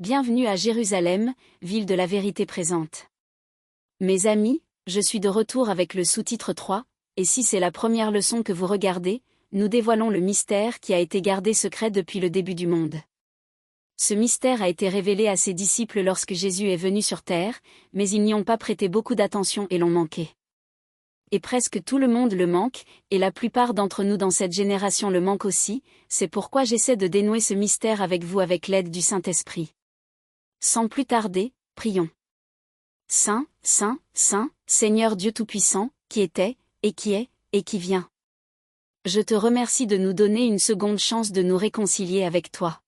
Bienvenue à Jérusalem, ville de la vérité présente. Mes amis, je suis de retour avec le sous-titre 3, et si c'est la première leçon que vous regardez, nous dévoilons le mystère qui a été gardé secret depuis le début du monde. Ce mystère a été révélé à ses disciples lorsque Jésus est venu sur terre, mais ils n'y ont pas prêté beaucoup d'attention et l'ont manqué. Et presque tout le monde le manque, et la plupart d'entre nous dans cette génération le manquent aussi, c'est pourquoi j'essaie de dénouer ce mystère avec vous avec l'aide du Saint-Esprit. Sans plus tarder, prions. Saint, Saint, Saint, Seigneur Dieu Tout-Puissant, qui était, et qui vient. Je te remercie de nous donner une seconde chance de nous réconcilier avec toi.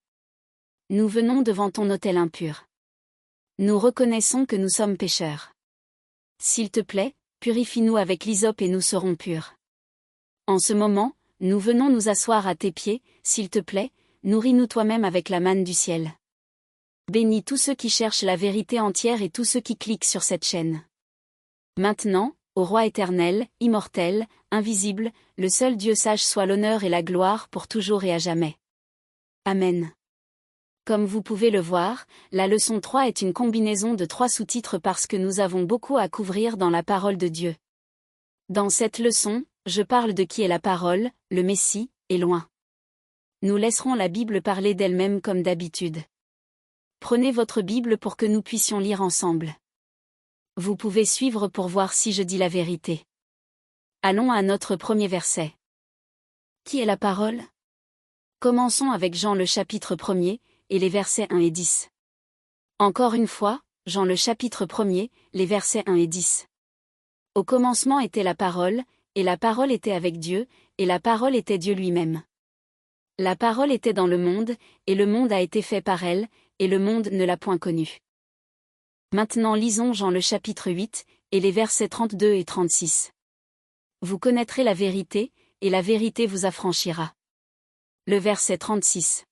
Nous venons devant ton autel impur. Nous reconnaissons que nous sommes pécheurs. S'il te plaît, purifie-nous avec l'hysope et nous serons purs. En ce moment, nous venons nous asseoir à tes pieds, s'il te plaît, nourris-nous toi-même avec la manne du ciel. Bénis tous ceux qui cherchent la vérité entière et tous ceux qui cliquent sur cette chaîne. Maintenant, au Roi éternel, immortel, invisible, le seul Dieu sage soit l'honneur et la gloire pour toujours et à jamais. Amen. Comme vous pouvez le voir, la leçon 3 est une combinaison de 3 sous-titres parce que nous avons beaucoup à couvrir dans la parole de Dieu. Dans cette leçon, je parle de qui est la parole, le Messie, et loin. Nous laisserons la Bible parler d'elle-même comme d'habitude. Prenez votre Bible pour que nous puissions lire ensemble. Vous pouvez suivre pour voir si je dis la vérité. Allons à notre premier verset. Qui est la parole? Commençons avec Jean le chapitre 1er, et les versets 1 et 10. Encore une fois, Jean le chapitre 1er, les versets 1 et 10. Au commencement était la parole, et la parole était avec Dieu, et la parole était Dieu lui-même. La parole était dans le monde, et le monde a été fait par elle, et le monde ne l'a point connue. Maintenant lisons Jean le chapitre 8, et les versets 32 et 36. Vous connaîtrez la vérité, et la vérité vous affranchira. Le verset 36.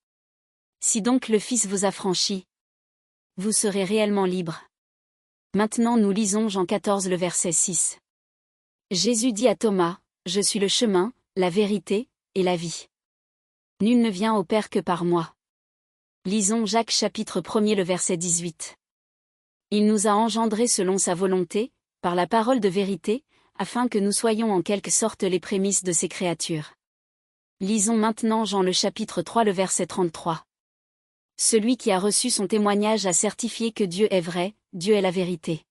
Si donc le Fils vous affranchit, vous serez réellement libre. Maintenant nous lisons Jean 14 le verset 6. Jésus dit à Thomas, je suis le chemin, la vérité, et la vie. Nul ne vient au Père que par moi. Lisons Jacques chapitre 1er le verset 18. Il nous a engendrés selon sa volonté, par la parole de vérité, afin que nous soyons en quelque sorte les prémices de ses créatures. Lisons maintenant Jean le chapitre 3 le verset 33. Celui qui a reçu son témoignage a certifié que Dieu est vrai, Dieu est la vérité.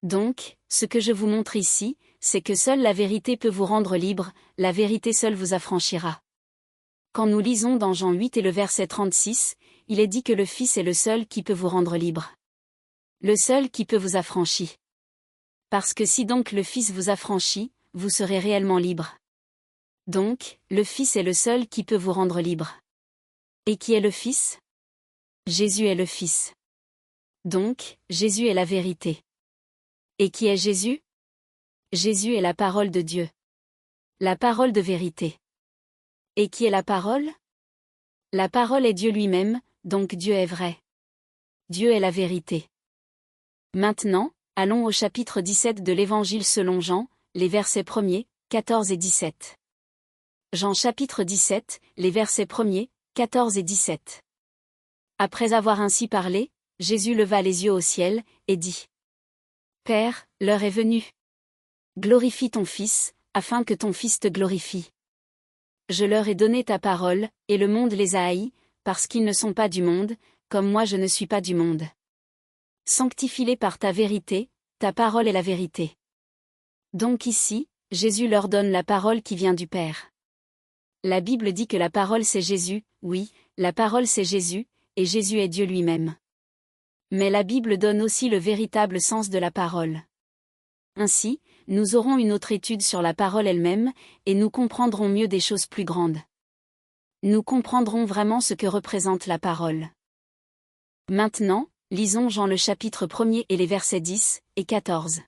Donc, ce que je vous montre ici, c'est que seule la vérité peut vous rendre libre, la vérité seule vous affranchira. Quand nous lisons dans Jean 8 et le verset 36, il est dit que le Fils est le seul qui peut vous rendre libre. Le seul qui peut vous affranchir. Parce que si donc le Fils vous affranchit, vous serez réellement libre. Donc, le Fils est le seul qui peut vous rendre libre. Et qui est le Fils? Jésus est le Fils. Donc, Jésus est la vérité. Et qui est Jésus? Jésus est la parole de Dieu. La parole de vérité. Et qui est la parole? La parole est Dieu lui-même, donc Dieu est vrai. Dieu est la vérité. Maintenant, allons au chapitre 17 de l'Évangile selon Jean, les versets 1er, 14 et 17. Jean chapitre 17, les versets 1er, 14 et 17. Après avoir ainsi parlé, Jésus leva les yeux au ciel, et dit. Père, l'heure est venue. Glorifie ton Fils, afin que ton Fils te glorifie. Je leur ai donné ta parole, et le monde les a haïs, parce qu'ils ne sont pas du monde, comme moi je ne suis pas du monde. Sanctifie-les par ta vérité, ta parole est la vérité. Donc ici, Jésus leur donne la parole qui vient du Père. La Bible dit que la parole c'est Jésus, oui, la parole c'est Jésus, et Jésus est Dieu lui-même. Mais la Bible donne aussi le véritable sens de la parole. Ainsi, nous aurons une autre étude sur la parole elle-même, et nous comprendrons mieux des choses plus grandes. Nous comprendrons vraiment ce que représente la parole. Maintenant, lisons Jean le chapitre 1er et les versets 10 et 14.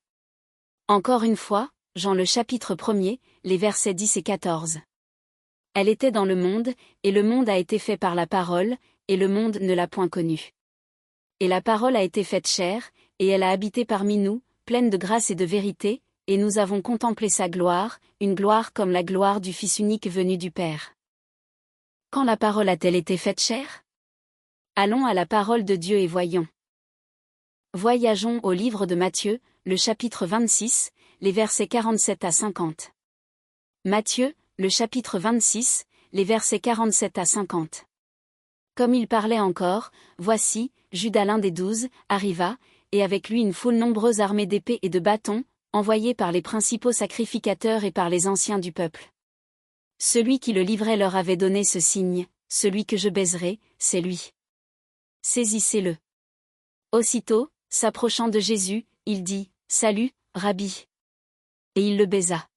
Encore une fois, Jean le chapitre 1er, les versets 10 et 14. Elle était dans le monde, et le monde a été fait par la parole, et le monde ne l'a point connue. Et la parole a été faite chair, et elle a habité parmi nous, pleine de grâce et de vérité, et nous avons contemplé sa gloire, une gloire comme la gloire du Fils unique venu du Père. Quand la parole a-t-elle été faite chair? Allons à la parole de Dieu et voyons. Voyageons au livre de Matthieu, le chapitre 26, les versets 47 à 50. Matthieu, le chapitre 26, les versets 47 à 50. Comme il parlait encore, voici, Judas l'un des 12, arriva, et avec lui une foule nombreuse armée d'épées et de bâtons, envoyés par les principaux sacrificateurs et par les anciens du peuple. Celui qui le livrait leur avait donné ce signe, celui que je baiserai, c'est lui. Saisissez-le. Aussitôt, s'approchant de Jésus, il dit, Salut, Rabbi. Et il le baisa.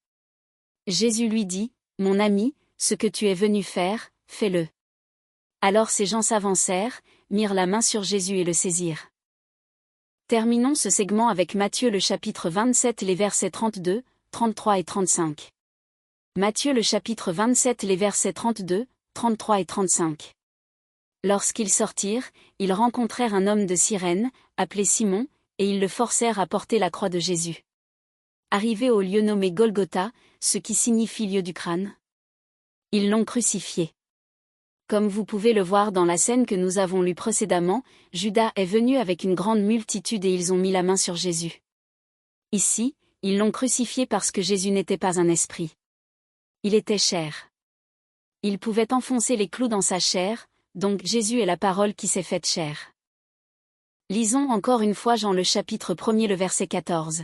Jésus lui dit, Mon ami, ce que tu es venu faire, fais-le. Alors ces gens s'avancèrent, mirent la main sur Jésus et le saisirent. Terminons ce segment avec Matthieu le chapitre 27 les versets 32, 33 et 35. Matthieu le chapitre 27 les versets 32, 33 et 35. Lorsqu'ils sortirent, ils rencontrèrent un homme de Cyrène, appelé Simon, et ils le forcèrent à porter la croix de Jésus. Arrivés au lieu nommé Golgotha, ce qui signifie lieu du crâne, ils l'ont crucifié. Comme vous pouvez le voir dans la scène que nous avons lue précédemment, Judas est venu avec une grande multitude et ils ont mis la main sur Jésus. Ici, ils l'ont crucifié parce que Jésus n'était pas un esprit. Il était chair. Il pouvait enfoncer les clous dans sa chair, donc Jésus est la parole qui s'est faite chair. Lisons encore une fois Jean le chapitre 1er le verset 14.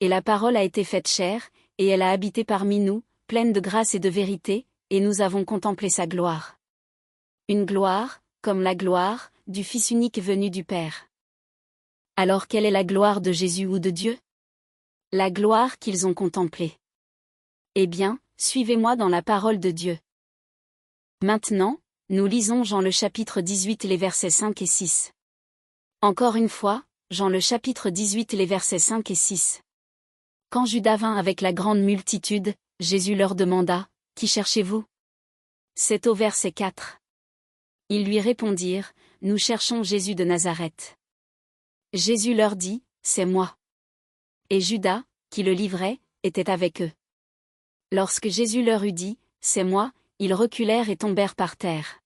Et la parole a été faite chair, et elle a habité parmi nous, pleine de grâce et de vérité, et nous avons contemplé sa gloire. Une gloire, comme la gloire, du Fils unique venu du Père. Alors quelle est la gloire de Jésus ou de Dieu? La gloire qu'ils ont contemplée. Eh bien, suivez-moi dans la parole de Dieu. Maintenant, nous lisons Jean le chapitre 18 les versets 5 et 6. Encore une fois, Jean le chapitre 18 les versets 5 et 6. Quand Judas vint avec la grande multitude, Jésus leur demanda, « Qui cherchez-vous » C'est au verset 4. Ils lui répondirent, « Nous cherchons Jésus de Nazareth. » Jésus leur dit, « C'est moi. » Et Judas, qui le livrait, était avec eux. Lorsque Jésus leur eut dit, « C'est moi », ils reculèrent et tombèrent par terre.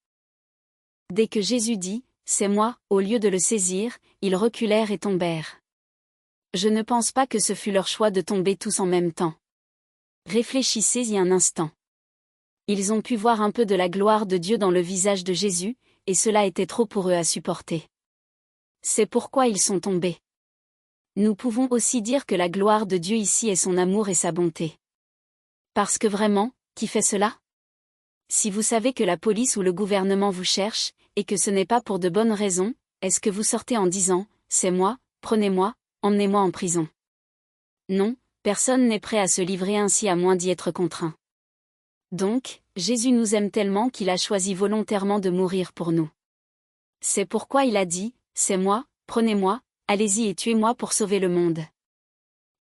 Dès que Jésus dit, « C'est moi », au lieu de le saisir, ils reculèrent et tombèrent. Je ne pense pas que ce fut leur choix de tomber tous en même temps. Réfléchissez-y un instant. Ils ont pu voir un peu de la gloire de Dieu dans le visage de Jésus, et cela était trop pour eux à supporter. C'est pourquoi ils sont tombés. Nous pouvons aussi dire que la gloire de Dieu ici est son amour et sa bonté. Parce que vraiment, qui fait cela? Si vous savez que la police ou le gouvernement vous cherche, et que ce n'est pas pour de bonnes raisons, est-ce que vous sortez en disant, « C'est moi, prenez-moi, emmenez-moi en prison ». Non, personne n'est prêt à se livrer ainsi à moins d'y être contraint. Donc, Jésus nous aime tellement qu'il a choisi volontairement de mourir pour nous. C'est pourquoi il a dit, « C'est moi, prenez-moi, allez-y et tuez-moi pour sauver le monde ».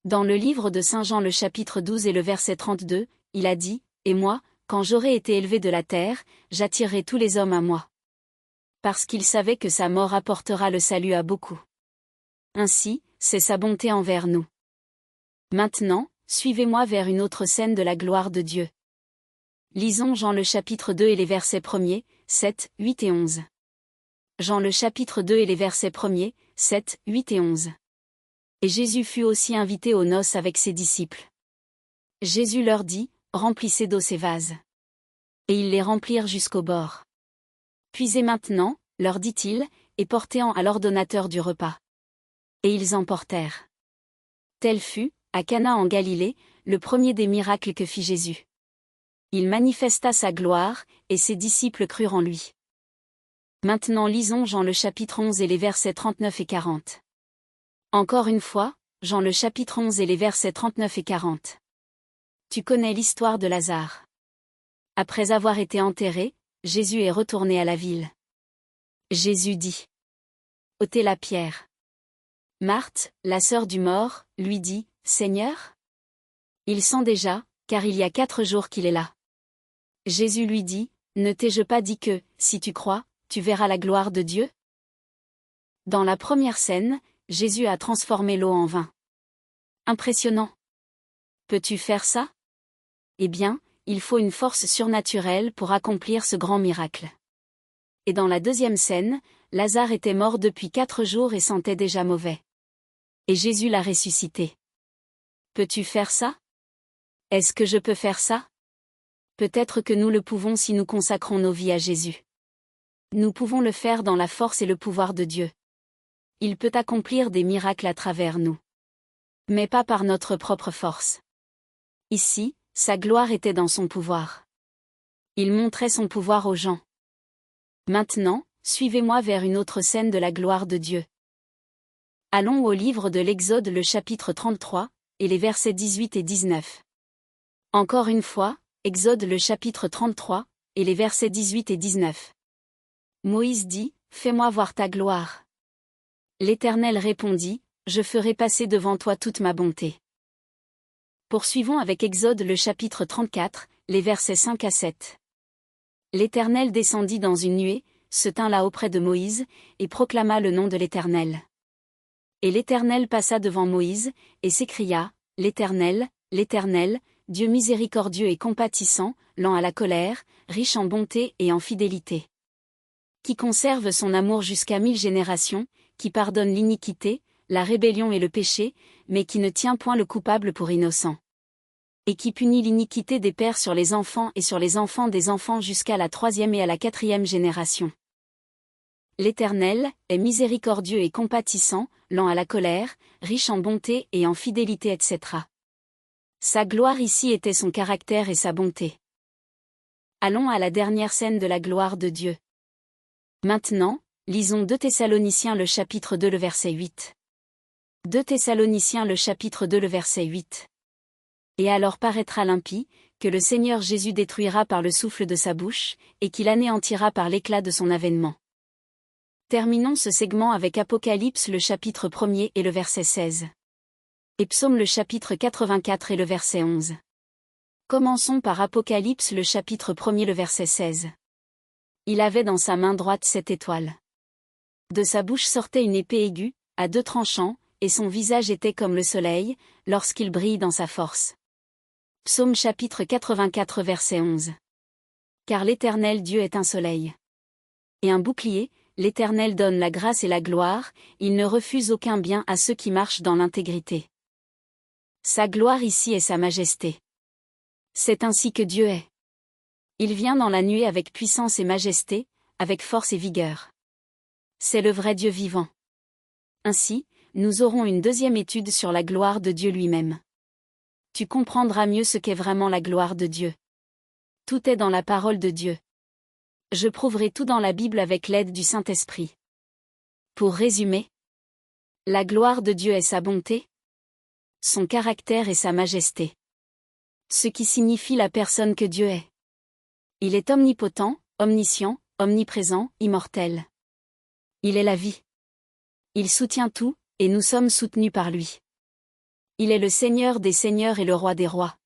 Dans le livre de Saint Jean le chapitre 12 et le verset 32, il a dit, « Et moi, quand j'aurai été élevé de la terre, j'attirerai tous les hommes à moi. » Parce qu'il savait que sa mort apportera le salut à beaucoup. Ainsi, c'est sa bonté envers nous. Maintenant, suivez-moi vers une autre scène de la gloire de Dieu. Lisons Jean le chapitre 2 et les versets 1er, 7, 8 et 11. Jean le chapitre 2 et les versets 1er, 7, 8 et 11. Et Jésus fut aussi invité aux noces avec ses disciples. Jésus leur dit, « Remplissez d'eau ces vases. » Et ils les remplirent jusqu'au bord. « Puisez maintenant, leur dit-il, et portez-en à l'ordonnateur du repas. » Et ils en portèrent. Tel fut, à Cana en Galilée, le premier des miracles que fit Jésus. Il manifesta sa gloire, et ses disciples crurent en lui. Maintenant lisons Jean le chapitre 11 et les versets 39 et 40. Encore une fois, Jean le chapitre 11 et les versets 39 et 40. Tu connais l'histoire de Lazare. Après avoir été enterré, Jésus est retourné à la ville. Jésus dit, « ôtez la pierre. » Marthe, la sœur du mort, lui dit, « Seigneur, il sent déjà, car il y a 4 jours qu'il est là. » Jésus lui dit, « Ne t'ai-je pas dit que, si tu crois, tu verras la gloire de Dieu ?» Dans la première scène, Jésus a transformé l'eau en vin. Impressionnant. Peux-tu faire ça? Eh bien, il faut une force surnaturelle pour accomplir ce grand miracle. Et dans la deuxième scène, Lazare était mort depuis 4 jours et sentait déjà mauvais. Et Jésus l'a ressuscité. Peux-tu faire ça? Est-ce que je peux faire ça? Peut-être que nous le pouvons si nous consacrons nos vies à Jésus. Nous pouvons le faire dans la force et le pouvoir de Dieu. Il peut accomplir des miracles à travers nous. Mais pas par notre propre force. Ici, sa gloire était dans son pouvoir. Il montrait son pouvoir aux gens. Maintenant, suivez-moi vers une autre scène de la gloire de Dieu. Allons au livre de l'Exode le chapitre 33, et les versets 18 et 19. Encore une fois, Exode le chapitre 33, et les versets 18 et 19. Moïse dit, « Fais-moi voir ta gloire. » L'Éternel répondit, « Je ferai passer devant toi toute ma bonté. » Poursuivons avec Exode le chapitre 34, les versets 5 à 7. L'Éternel descendit dans une nuée, se tint là auprès de Moïse, et proclama le nom de l'Éternel. Et l'Éternel passa devant Moïse, et s'écria, « L'Éternel, l'Éternel, Dieu miséricordieux et compatissant, lent à la colère, riche en bonté et en fidélité. Qui conserve son amour jusqu'à 1000 générations, qui pardonne l'iniquité, la rébellion et le péché, mais qui ne tient point le coupable pour innocent. Et qui punit l'iniquité des pères sur les enfants et sur les enfants des enfants jusqu'à la 3e et à la 4e génération. L'Éternel est miséricordieux et compatissant, lent à la colère, riche en bonté et en fidélité, etc. Sa gloire ici était son caractère et sa bonté. Allons à la dernière scène de la gloire de Dieu. Maintenant, lisons 2 Thessaloniciens le chapitre 2 le verset 8. 2 Thessaloniciens le chapitre 2 le verset 8. Et alors paraîtra l'impie, que le Seigneur Jésus détruira par le souffle de sa bouche, et qu'il anéantira par l'éclat de son avènement. Terminons ce segment avec Apocalypse le chapitre 1er et le verset 16. Et Psaume le chapitre 84 et le verset 11. Commençons par Apocalypse le chapitre 1er le verset 16. Il avait dans sa main droite 7 étoiles. De sa bouche sortait une épée aiguë, à 2 tranchants, et son visage était comme le soleil, lorsqu'il brille dans sa force. Psaume chapitre 84 verset 11. Car l'Éternel Dieu est un soleil. Et un bouclier, l'Éternel donne la grâce et la gloire, il ne refuse aucun bien à ceux qui marchent dans l'intégrité. Sa gloire ici est sa majesté. C'est ainsi que Dieu est. Il vient dans la nuée avec puissance et majesté, avec force et vigueur. C'est le vrai Dieu vivant. Ainsi, nous aurons une deuxième étude sur la gloire de Dieu lui-même. Tu comprendras mieux ce qu'est vraiment la gloire de Dieu. Tout est dans la parole de Dieu. Je prouverai tout dans la Bible avec l'aide du Saint-Esprit. Pour résumer, la gloire de Dieu est sa bonté, son caractère et sa majesté. Ce qui signifie la personne que Dieu est. Il est omnipotent, omniscient, omniprésent, immortel. Il est la vie. Il soutient tout, et nous sommes soutenus par lui. Il est le Seigneur des seigneurs et le Roi des rois.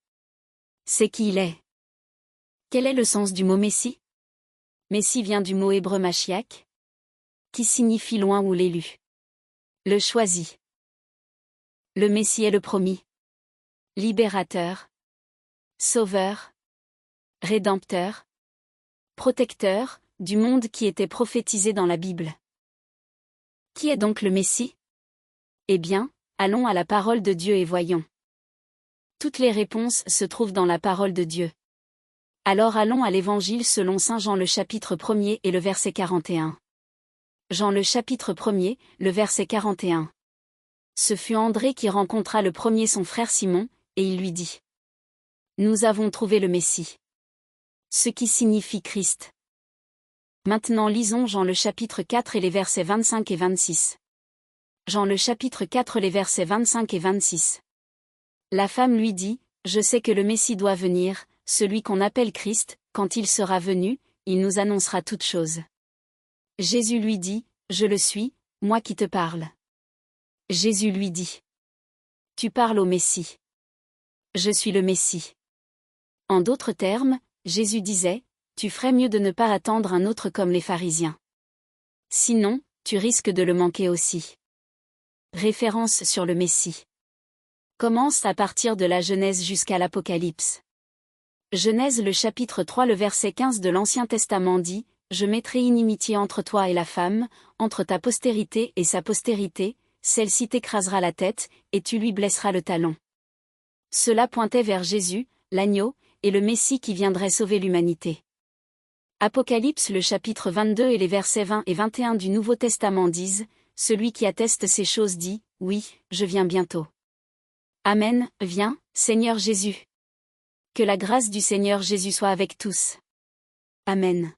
C'est qui il est. Quel est le sens du mot Messie? Messie vient du mot hébreu Mashiach, qui signifie loin ou l'élu. Le choisi. Le Messie est le promis. Libérateur. Sauveur. Rédempteur. Protecteur, du monde qui était prophétisé dans la Bible. Qui est donc le Messie? Eh bien, allons à la parole de Dieu et voyons. Toutes les réponses se trouvent dans la parole de Dieu. Alors allons à l'Évangile selon saint Jean le chapitre 1er et le verset 41. Jean le chapitre 1er, le verset 41. Ce fut André qui rencontra le premier son frère Simon, et il lui dit: Nous avons trouvé le Messie. Ce qui signifie Christ. Maintenant lisons Jean le chapitre 4 et les versets 25 et 26. Jean le chapitre 4 les versets 25 et 26. La femme lui dit: Je sais que le Messie doit venir, celui qu'on appelle Christ, quand il sera venu, il nous annoncera toutes choses. Jésus lui dit: Je le suis, moi qui te parle. Jésus lui dit: Tu parles au Messie. Je suis le Messie. En d'autres termes, Jésus disait: Tu ferais mieux de ne pas attendre un autre comme les pharisiens. Sinon, tu risques de le manquer aussi. Référence sur le Messie. Commence à partir de la Genèse jusqu'à l'Apocalypse. Genèse le chapitre 3 le verset 15 de l'Ancien Testament dit: je mettrai inimitié entre toi et la femme, entre ta postérité et sa postérité, celle-ci t'écrasera la tête, et tu lui blesseras le talon. Cela pointait vers Jésus, l'agneau, et le Messie qui viendrait sauver l'humanité. Apocalypse le chapitre 22 et les versets 20 et 21 du Nouveau Testament disent, « Celui qui atteste ces choses dit, oui, je viens bientôt. Amen, viens, Seigneur Jésus. Que la grâce du Seigneur Jésus soit avec tous. Amen. »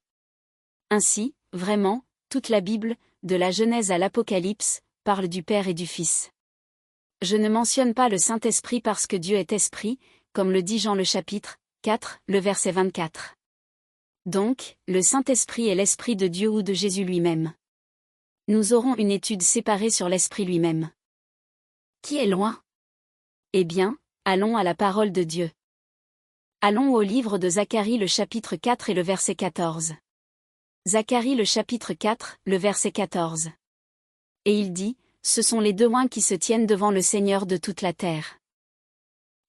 Ainsi, vraiment, toute la Bible, de la Genèse à l'Apocalypse, parle du Père et du Fils. Je ne mentionne pas le Saint-Esprit parce que Dieu est Esprit, comme le dit Jean le chapitre 4, le verset 24. Donc, le Saint-Esprit est l'Esprit de Dieu ou de Jésus lui-même. Nous aurons une étude séparée sur l'Esprit lui-même. Qui est loin? Eh bien, allons à la parole de Dieu. Allons au livre de Zacharie le chapitre 4 et le verset 14. Zacharie le chapitre 4, le verset 14. Et il dit, « Ce sont les deux loins qui se tiennent devant le Seigneur de toute la terre. »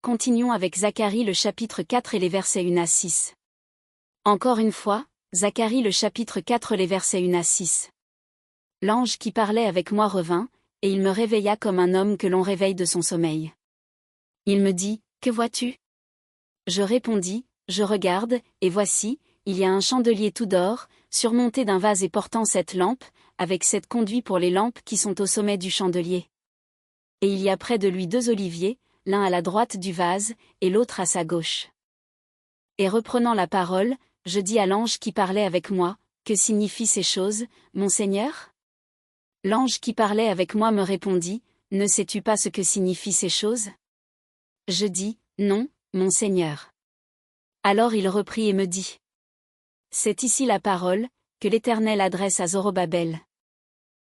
Continuons avec Zacharie le chapitre 4 et les versets 1 à 6. Encore une fois, Zacharie le chapitre 4 les versets 1 à 6. L'ange qui parlait avec moi revint, et il me réveilla comme un homme que l'on réveille de son sommeil. Il me dit, « Que vois-tu » Je répondis, « Je regarde, et voici, il y a un chandelier tout d'or, surmonté d'un vase et portant 7 lampes, avec 7 conduits pour les lampes qui sont au sommet du chandelier. Et il y a près de lui 2 oliviers, l'un à la droite du vase, et l'autre à sa gauche. » Et reprenant la parole, je dis à l'ange qui parlait avec moi, « Que signifient ces choses, mon Seigneur » L'ange qui parlait avec moi me répondit, « Ne sais-tu pas ce que signifient ces choses » Je dis, « Non, mon Seigneur. » Alors il reprit et me dit, « C'est ici la parole, que l'Éternel adresse à Zorobabel.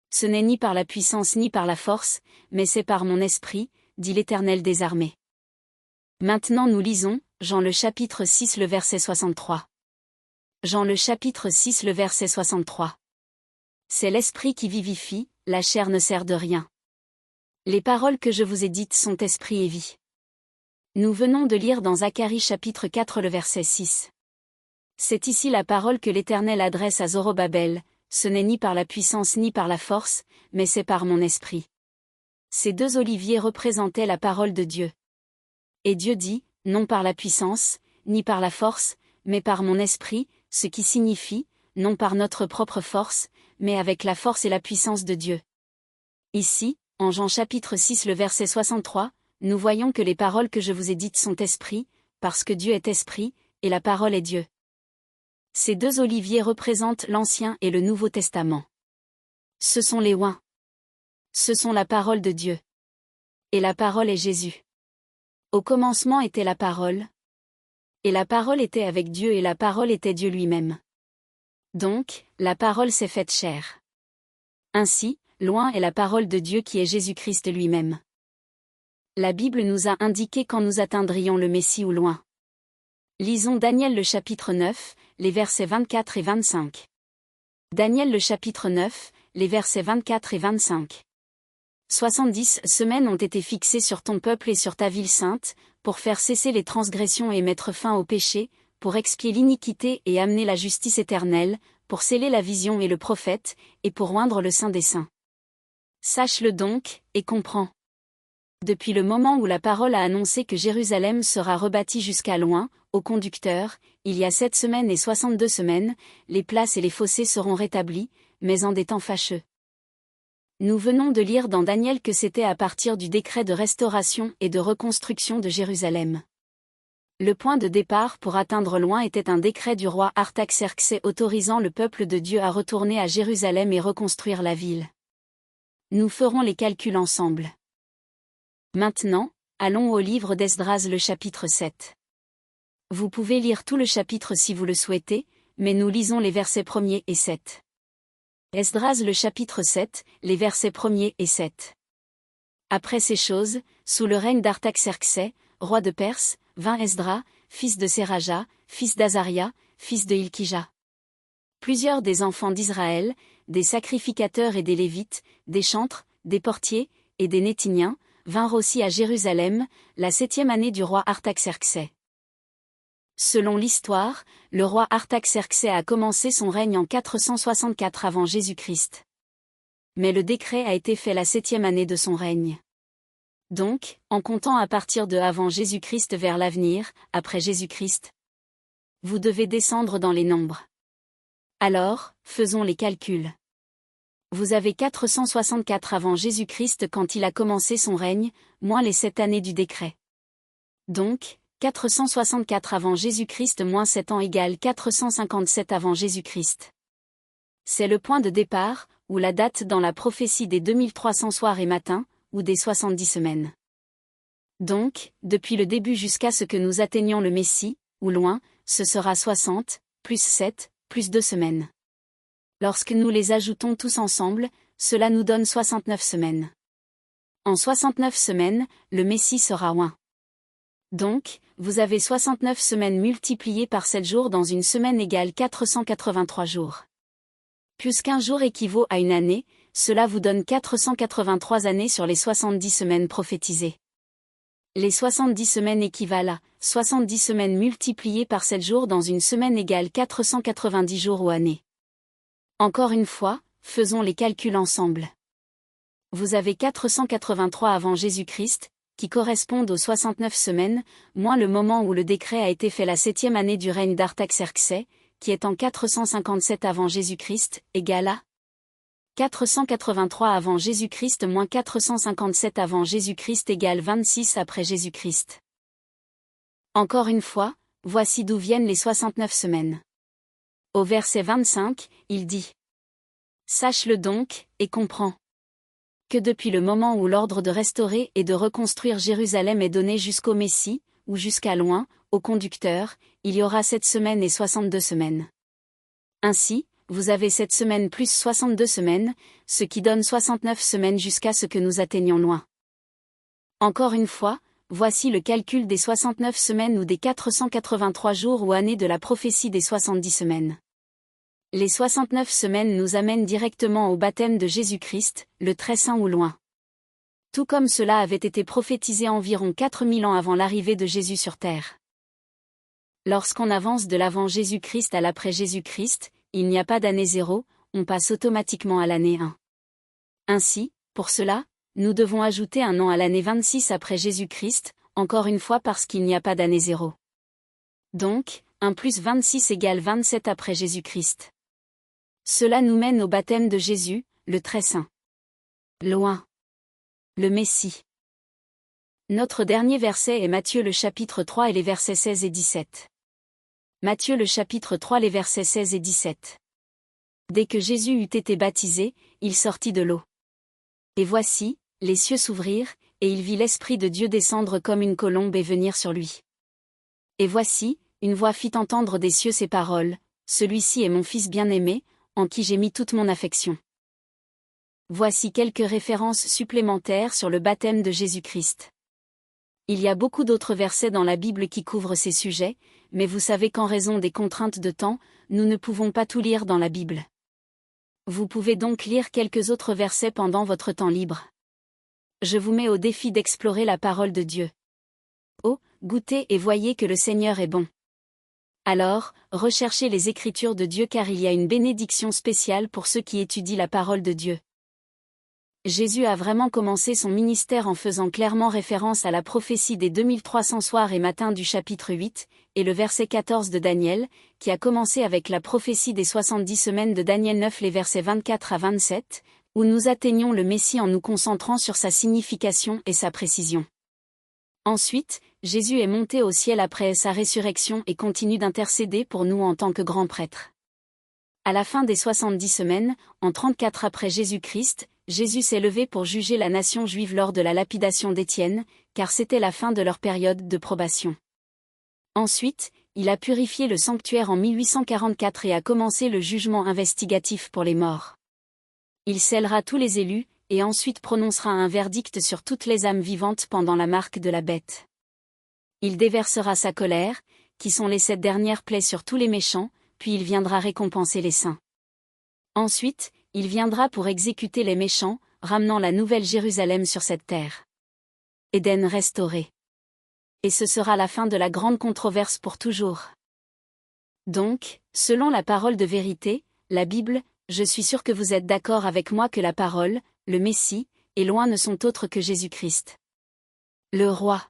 Ce n'est ni par la puissance ni par la force, mais c'est par mon esprit, dit l'Éternel des armées. » Maintenant nous lisons, Jean le chapitre 6 le verset 63. Jean le chapitre 6 le verset 63. C'est l'esprit qui vivifie, la chair ne sert de rien. Les paroles que je vous ai dites sont esprit et vie. Nous venons de lire dans Zacharie chapitre 4 le verset 6. C'est ici la parole que l'Éternel adresse à Zorobabel, ce n'est ni par la puissance ni par la force, mais c'est par mon esprit. Ces 2 oliviers représentaient la parole de Dieu. Et Dieu dit, non par la puissance, ni par la force, mais par mon esprit, ce qui signifie, non par notre propre force, mais avec la force et la puissance de Dieu. Ici, en Jean chapitre 6 le verset 63, nous voyons que les paroles que je vous ai dites sont esprit, parce que Dieu est esprit, et la parole est Dieu. Ces 2 oliviers représentent l'Ancien et le Nouveau Testament. Ce sont les oins. Ce sont la parole de Dieu. Et la parole est Jésus. Au commencement était la parole. Et la parole était avec Dieu et la parole était Dieu lui-même. Donc, la parole s'est faite chair. Ainsi, loin est la parole de Dieu qui est Jésus-Christ lui-même. La Bible nous a indiqué quand nous atteindrions le Messie ou loin. Lisons Daniel le chapitre 9, les versets 24 et 25. Daniel le chapitre 9, les versets 24 et 25. 70 semaines ont été fixées sur ton peuple et sur ta ville sainte, pour faire cesser les transgressions et mettre fin au péché, pour expier l'iniquité et amener la justice éternelle, pour sceller la vision et le prophète, et pour oindre le Saint des Saints. Sache-le donc, et comprends. Depuis le moment où la parole a annoncé que Jérusalem sera rebâtie jusqu'à loin, au conducteur, il y a 7 semaines et 62 semaines, les places et les fossés seront rétablis, mais en des temps fâcheux. Nous venons de lire dans Daniel que c'était à partir du décret de restauration et de reconstruction de Jérusalem. Le point de départ pour atteindre loin était un décret du roi Artaxerxès autorisant le peuple de Dieu à retourner à Jérusalem et reconstruire la ville. Nous ferons les calculs ensemble. Maintenant, allons au livre d'Esdras le chapitre 7. Vous pouvez lire tout le chapitre si vous le souhaitez, mais nous lisons les versets 1er et 7. Esdras le chapitre 7, les versets 1er et 7. Après ces choses, sous le règne d'Artaxerxès, roi de Perse, vint Esdras, fils de Séraja, fils d'Azaria, fils de Hilkija. Plusieurs des enfants d'Israël, des sacrificateurs et des Lévites, des chantres, des portiers, et des Néthiniens, vinrent aussi à Jérusalem, la 7e année du roi Artaxerxès. Selon l'histoire, le roi Artaxerxès a commencé son règne en 464 avant Jésus-Christ. Mais le décret a été fait la 7e année de son règne. Donc, en comptant à partir de avant Jésus-Christ vers l'avenir, après Jésus-Christ, vous devez descendre dans les nombres. Alors, faisons les calculs. Vous avez 464 avant Jésus-Christ quand il a commencé son règne, moins les 7 années du décret. Donc, 464 avant Jésus-Christ moins 7 ans égale 457 avant Jésus-Christ. C'est le point de départ, ou la date dans la prophétie des 2300 soirs et matins, ou des 70 semaines. Donc, depuis le début jusqu'à ce que nous atteignions le Messie, ou loin, ce sera 60, plus 7, plus 2 semaines. Lorsque nous les ajoutons tous ensemble, cela nous donne 69 semaines. En 69 semaines, le Messie sera loin. Donc, vous avez 69 semaines multipliées par 7 jours dans une semaine égale 483 jours. Puisqu'un jour équivaut à une année, cela vous donne 483 années sur les 70 semaines prophétisées. Les 70 semaines équivalent à 70 semaines multipliées par 7 jours dans une semaine égale 490 jours ou années. Encore une fois, faisons les calculs ensemble. Vous avez 483 avant Jésus-Christ, qui correspondent aux 69 semaines, moins le moment où le décret a été fait la 7e année du règne d'Artaxerxès, qui est en 457 avant Jésus-Christ, égale à 483 avant Jésus-Christ moins 457 avant Jésus-Christ égale 26 après Jésus-Christ. Encore une fois, voici d'où viennent les 69 semaines. Au verset 25, il dit : Sache-le donc, et comprends que depuis le moment où l'ordre de restaurer et de reconstruire Jérusalem est donné jusqu'au Messie, ou jusqu'à loin, au conducteur, il y aura 7 semaines et 62 semaines. Ainsi, vous avez 7 semaines plus 62 semaines, ce qui donne 69 semaines jusqu'à ce que nous atteignions loin. Encore une fois, voici le calcul des 69 semaines ou des 483 jours ou années de la prophétie des 70 semaines. Les 69 semaines nous amènent directement au baptême de Jésus-Christ, le très saint ou loin. Tout comme cela avait été prophétisé environ 4000 ans avant l'arrivée de Jésus sur terre. Lorsqu'on avance de l'avant Jésus-Christ à l'après Jésus-Christ, il n'y a pas d'année 0, on passe automatiquement à l'année 1. Ainsi, pour cela, nous devons ajouter un an à l'année 26 après Jésus-Christ, encore une fois parce qu'il n'y a pas d'année 0. Donc, 1 plus 26 égale 27 après Jésus-Christ. Cela nous mène au baptême de Jésus, le très saint. Loin. Le Messie. Notre dernier verset est Matthieu le chapitre 3 et les versets 16 et 17. Matthieu le chapitre 3 les versets 16 et 17. Dès que Jésus eut été baptisé, il sortit de l'eau. Et voici, les cieux s'ouvrirent, et il vit l'Esprit de Dieu descendre comme une colombe et venir sur lui. Et voici, une voix fit entendre des cieux ces paroles : Celui-ci est mon Fils bien-aimé, en qui j'ai mis toute mon affection. Voici quelques références supplémentaires sur le baptême de Jésus-Christ. Il y a beaucoup d'autres versets dans la Bible qui couvrent ces sujets, mais vous savez qu'en raison des contraintes de temps, nous ne pouvons pas tout lire dans la Bible. Vous pouvez donc lire quelques autres versets pendant votre temps libre. Je vous mets au défi d'explorer la parole de Dieu. Oh, goûtez et voyez que le Seigneur est bon. Alors, recherchez les Écritures de Dieu car il y a une bénédiction spéciale pour ceux qui étudient la parole de Dieu. Jésus a vraiment commencé son ministère en faisant clairement référence à la prophétie des 2300 soirs et matins du chapitre 8, et le verset 14 de Daniel, qui a commencé avec la prophétie des 70 semaines de Daniel 9 les versets 24 à 27, où nous atteignons le Messie en nous concentrant sur sa signification et sa précision. Ensuite, Jésus est monté au ciel après sa résurrection et continue d'intercéder pour nous en tant que grand prêtre. À la fin des 70 semaines, en 34 après Jésus-Christ, Jésus s'est levé pour juger la nation juive lors de la lapidation d'Étienne, car c'était la fin de leur période de probation. Ensuite, il a purifié le sanctuaire en 1844 et a commencé le jugement investigatif pour les morts. Il scellera tous les élus, et ensuite prononcera un verdict sur toutes les âmes vivantes pendant la marque de la bête. Il déversera sa colère, qui sont les 7 dernières plaies sur tous les méchants, puis il viendra récompenser les saints. Ensuite, il viendra pour exécuter les méchants, ramenant la nouvelle Jérusalem sur cette terre. Éden restauré. Et ce sera la fin de la grande controverse pour toujours. Donc, selon la parole de vérité, la Bible, je suis sûr que vous êtes d'accord avec moi que la parole, le Messie, et loin ne sont autres que Jésus-Christ. Le roi.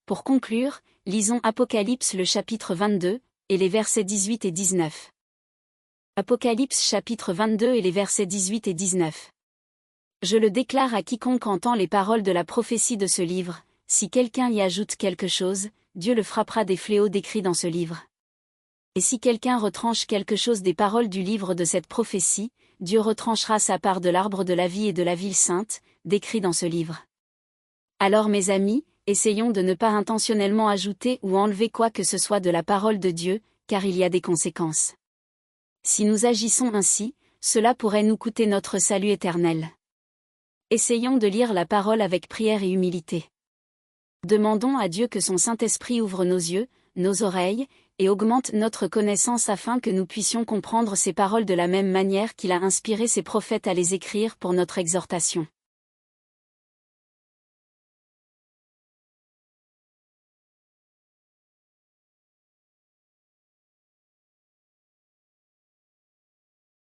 Pour conclure, lisons Apocalypse le chapitre 22, et les versets 18 et 19. Apocalypse chapitre 22 et les versets 18 et 19. Je le déclare à quiconque entend les paroles de la prophétie de ce livre, si quelqu'un y ajoute quelque chose, Dieu le frappera des fléaux décrits dans ce livre. Et si quelqu'un retranche quelque chose des paroles du livre de cette prophétie, Dieu retranchera sa part de l'arbre de la vie et de la ville sainte, décrit dans ce livre. Alors mes amis, essayons de ne pas intentionnellement ajouter ou enlever quoi que ce soit de la parole de Dieu, car il y a des conséquences. Si nous agissons ainsi, cela pourrait nous coûter notre salut éternel. Essayons de lire la parole avec prière et humilité. Demandons à Dieu que son Saint-Esprit ouvre nos yeux, nos oreilles, et augmente notre connaissance afin que nous puissions comprendre ces paroles de la même manière qu'il a inspiré ses prophètes à les écrire pour notre exhortation.